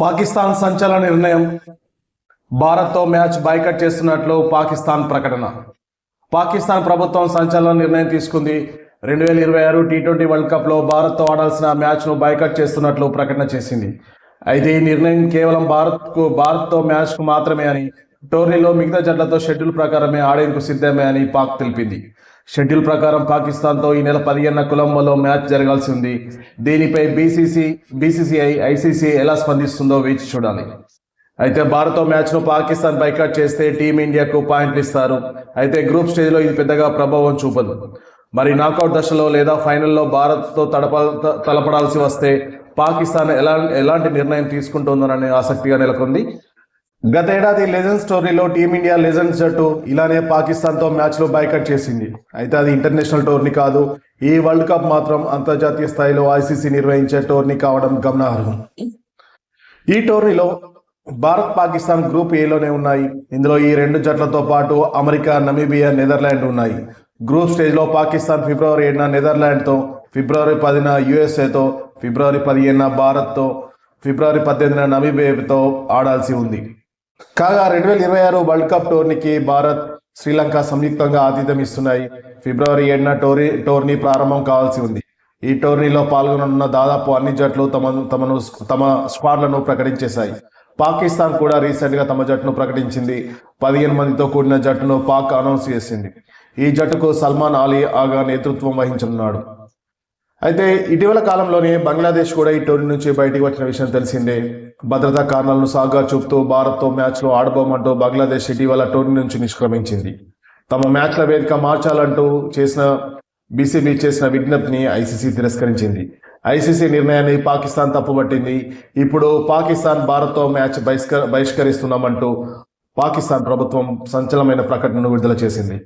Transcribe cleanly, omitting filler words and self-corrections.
పాకిస్తాన్ సంచలన నిర్ణయం. భారత్తో మ్యాచ్ బాయ్కట్ చేస్తున్నట్లు పాకిస్తాన్ ప్రకటన. పాకిస్తాన్ ప్రభుత్వం సంచలన నిర్ణయం తీసుకుంది. 2026 టీ20 వరల్డ్ కప్లో భారత్తో ఆడాల్సిన మ్యాచ్ను బాయ్కట్ చేస్తున్నట్లు ప్రకటన చేసింది. అయితే ఈ నిర్ణయం కేవలం భారత్తో మ్యాచ్కు మాత్రమే అని, టోర్నీలో మిగతా జట్లతో షెడ్యూల్ ప్రకారమే ఆడేందుకు సిద్ధమే అని పాక్ తెలిపింది. షెడ్యూల్ ప్రకారం పాకిస్తాన్తో ఈ నెల 15న కొలంబోలో మ్యాచ్ జరగాల్సి ఉంది. దీనిపై బీసీసీఐ, ఐసీసీ ఎలా స్పందిస్తుందో వేచి చూడాలి. అయితే భారత్తో మ్యాచ్ను పాకిస్తాన్ బైకాట్ చేస్తే టీమిండియాకు పాయింట్లు ఇస్తారు. అయితే గ్రూప్ స్టేజ్లో ఇది పెద్దగా ప్రభావం చూపదు. మరి నాకౌట్ దశలో లేదా ఫైనల్లో భారత్తో తలపడాల్సి వస్తే పాకిస్తాన్ ఎలాంటి నిర్ణయం తీసుకుంటుందోనని ఆసక్తిగా నెలకొంది. గతేడాది లెజెండ్స్ టోర్నీలో టీమిండియా లెజెండ్స్ జట్టు ఇలానే పాకిస్తాన్తో మ్యాచ్లో బాయ్కట్ చేసింది. అయితే అది ఇంటర్నేషనల్ టోర్నీ కాదు. ఈ వరల్డ్ కప్ మాత్రం అంతర్జాతీయ స్థాయిలో ఐసీసీ నిర్వహించే టోర్నీ కావడం గమనార్హం. ఈ టోర్నీలో భారత్, పాకిస్తాన్ గ్రూప్ ఏలోనే ఉన్నాయి. ఇందులో ఈ రెండు జట్లతో పాటు అమెరికా, నమీబియా, నెదర్లాండ్ ఉన్నాయి. గ్రూప్ స్టేజ్లో పాకిస్తాన్ ఫిబ్రవరి 7న నెదర్లాండ్తో, ఫిబ్రవరి 10న యుఎస్ఏతో, ఫిబ్రవరి 15న భారత్తో, ఫిబ్రవరి 18న నమీబియాతో ఆడాల్సి ఉంది. కాగా 2026 వరల్డ్ కప్ టోర్నీకి భారత్, శ్రీలంక సంయుక్తంగా ఆతిథ్యం ఇస్తున్నాయి. ఫిబ్రవరి 7న టోర్నీ ప్రారంభం కావాల్సి ఉంది. ఈ టోర్నీలో పాల్గొననున్న దాదాపు అన్ని జట్లు తమ స్క్వాడ్లను ప్రకటించేశాయి. పాకిస్తాన్ కూడా రీసెంట్ గా తమ జట్టును ప్రకటించింది. 15 మందితో కూడిన జట్టును పాక్ అనౌన్స్ చేసింది. ఈ జట్టుకు సల్మాన్ అలీ ఆగా నేతృత్వం వహించనున్నాడు. అయితే ఇటీవల కాలంలోనే బంగ్లాదేశ్ కూడా ఈ టోర్నీ నుంచి బయటికి వచ్చిన విషయం తెలిసిందే. భద్రతా కారణాలను సాగా చూపుతూ భారత్తో మ్యాచ్లో ఆడబోమంటూ బంగ్లాదేశ్ ఇటీవల టోర్నీ నుంచి నిష్క్రమించింది. తమ మ్యాచ్ల వేదిక మార్చాలంటూ బీసీబీ చేసిన విజ్ఞప్తిని ఐసీసీ తిరస్కరించింది. ఐసీసీ నిర్ణయాన్ని పాకిస్తాన్ తప్పుపట్టింది. ఇప్పుడు పాకిస్తాన్ భారత్తో మ్యాచ్ బహిష్కరిస్తున్నామంటూ పాకిస్తాన్ ప్రభుత్వం సంచలనమైన ప్రకటనను విడుదల చేసింది.